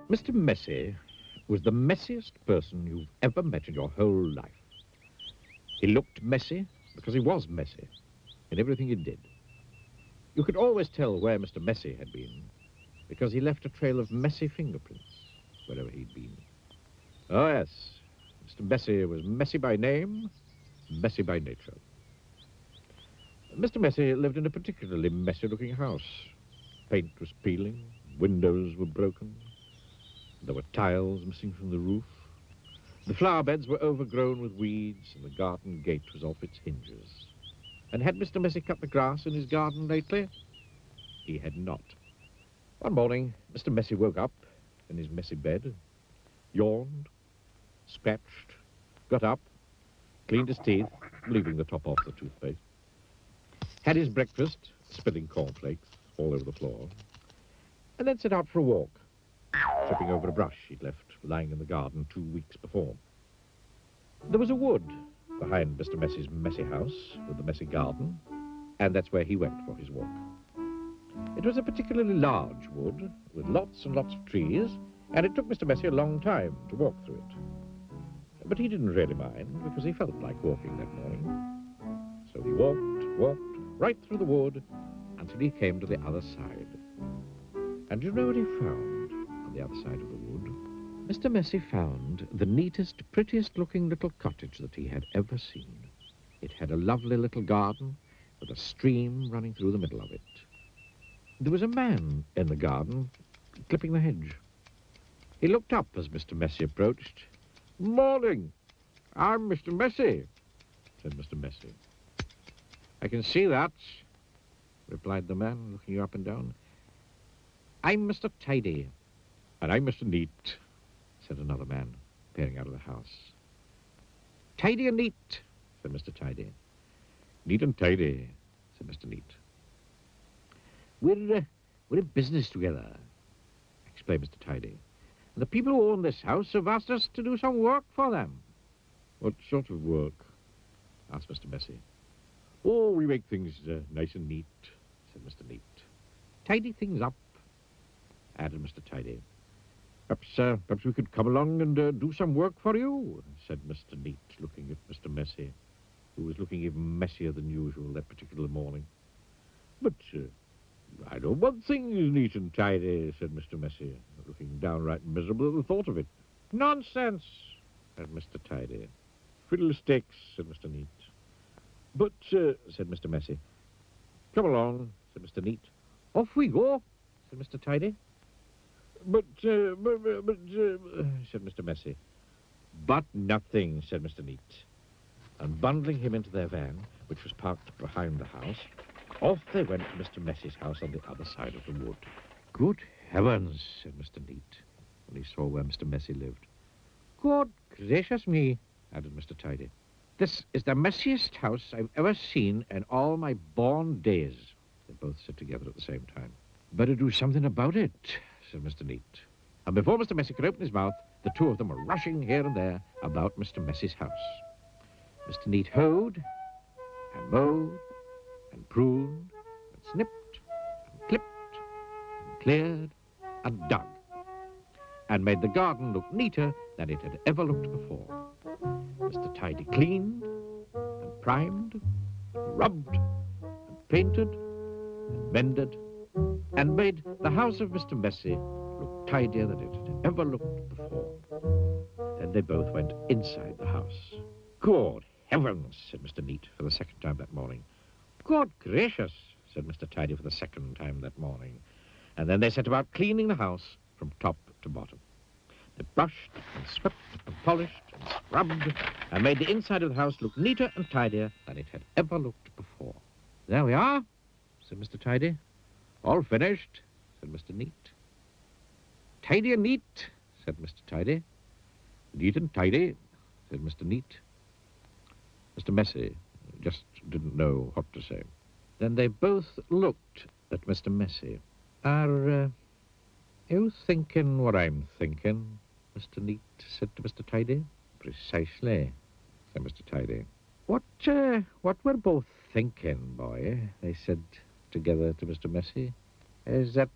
Mr. Messy was the messiest person you've ever met in your whole life. He looked messy because he was messy in everything he did. You could always tell where Mr. Messy had been because he left a trail of messy fingerprints wherever he'd been. Oh, yes, Mr. Messy was messy by name, messy by nature. Mr. Messy lived in a particularly messy-looking house. Paint was peeling, windows were broken, there were tiles missing from the roof. The flower beds were overgrown with weeds, and the garden gate was off its hinges. And had Mr. Messy cut the grass in his garden lately? He had not. One morning, Mr. Messy woke up in his messy bed, yawned, scratched, got up, cleaned his teeth, leaving the top off the toothpaste, had his breakfast, spilling cornflakes all over the floor, and then set out for a walk, tripping over a brush he'd left lying in the garden 2 weeks before. There was a wood behind Mr. Messy's messy house with the messy garden, and that's where he went for his walk. It was a particularly large wood with lots and lots of trees, and it took Mr. Messy a long time to walk through it. But he didn't really mind because he felt like walking that morning. So he walked right through the wood until he came to the other side. And you know what he found on the other side of the wood? Mr. Messy found the neatest, prettiest-looking little cottage that he had ever seen. It had a lovely little garden with a stream running through the middle of it. There was a man in the garden clipping the hedge. He looked up as Mr. Messy approached. "Morning. I'm Mr. Messy," said Mr. Messy. "I can see that," replied the man, looking up and down. "I'm Mr. Tidy." "And I'm Mr. Neat," said another man, peering out of the house. "Tidy and neat," said Mr. Tidy. "Neat and tidy," said Mr. Neat. We're in business together," explained Mr. Tidy. "The people who own this house have asked us to do some work for them." "What sort of work?" asked Mr. Messy. "Oh, we make things nice and neat," said Mr. Neat. "Tidy things up," added Mr. Tidy. Perhaps we could come along and do some work for you," said Mr. Neat, looking at Mr. Messy, who was looking even messier than usual that particular morning. "But I know one thing is neat and tidy," said Mr. Messy, looking downright miserable at the thought of it. "Nonsense," said Mr. Tidy. "Fiddlesticks," said Mr. Neat. "But," said Mr. Messy. "Come along," said Mr. Neat. "Off we go," said Mr. Tidy. But, said Mr. Messy. "But nothing," said Mr. Neat. And bundling him into their van, which was parked behind the house, off they went to Mr. Messy's house on the other side of the wood. "Good heavens," said Mr. Neat, when he saw where Mr. Messy lived. "Good gracious me," added Mr. Tidy. "This is the messiest house I've ever seen in all my born days," they both said together at the same time. "Better do something about it," said Mr. Neat. And before Mr. Messy could open his mouth, the two of them were rushing here and there about Mr. Messy's house. Mr. Neat hoed and mowed and pruned and snipped and clipped and cleared and dug and made the garden look neater than it had ever looked before. Mr. Tidy cleaned and primed and rubbed and painted and mended and made the house of Mr. Messy look tidier than it had ever looked before. Then they both went inside the house. "Good heavens," said Mr. Neat for the second time that morning. "Good gracious," said Mr. Tidy for the second time that morning. And then they set about cleaning the house from top to bottom. They brushed and swept and polished and scrubbed and made the inside of the house look neater and tidier than it had ever looked before. "There we are," said Mr. Tidy. "All finished," said Mr. Neat. "Tidy and neat," said Mr. Tidy. "Neat and tidy," said Mr. Neat. Mr. Messy just didn't know what to say. Then they both looked at Mr. Messy. "Are you thinking what I'm thinking?" Mr. Neat said to Mr. Tidy. "Precisely," said Mr. Tidy. What we're both thinking, boy," they said together to Mr. Messy, "is that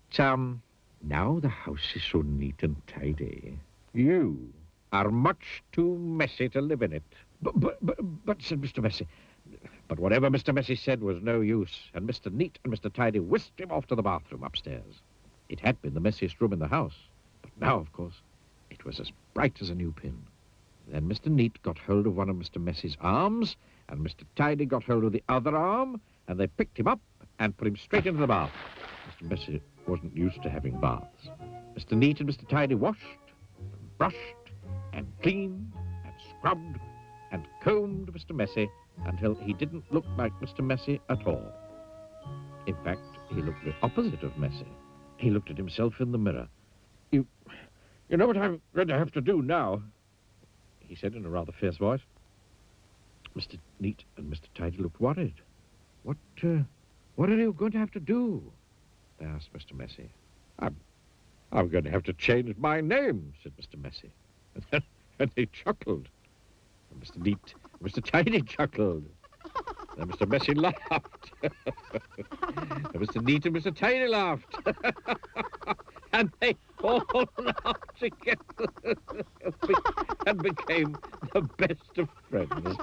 Now the house is so neat and tidy. You are much too messy to live in it. But, said Mr. Messy. But whatever Mr. Messy said was no use, and Mr. Neat and Mr. Tidy whisked him off to the bathroom upstairs. It had been the messiest room in the house, but now, of course, it was as bright as a new pin. Then Mr. Neat got hold of one of Mr. Messy's arms, and Mr. Tidy got hold of the other arm, and they picked him up and put him straight into the bath. Mr. Messy wasn't used to having baths. Mr. Neat and Mr. Tidy washed, and brushed, and cleaned, and scrubbed, and combed Mr. Messy until he didn't look like Mr. Messy at all. In fact, he looked the opposite of messy. He looked at himself in the mirror. You know what I'm going to have to do now, he said in a rather fierce voice. Mr. Neat and Mr. Tidy looked worried. What are you going to have to do? They asked Mr. Messy. I'm going to have to change my name, said Mr. Messy. And he chuckled. And Mr. Neat and Mr. Tidy chuckled. And Mr. Messy laughed. And Mr. Neat and Mr. Tidy laughed. And they all laughed together and became the best of friends.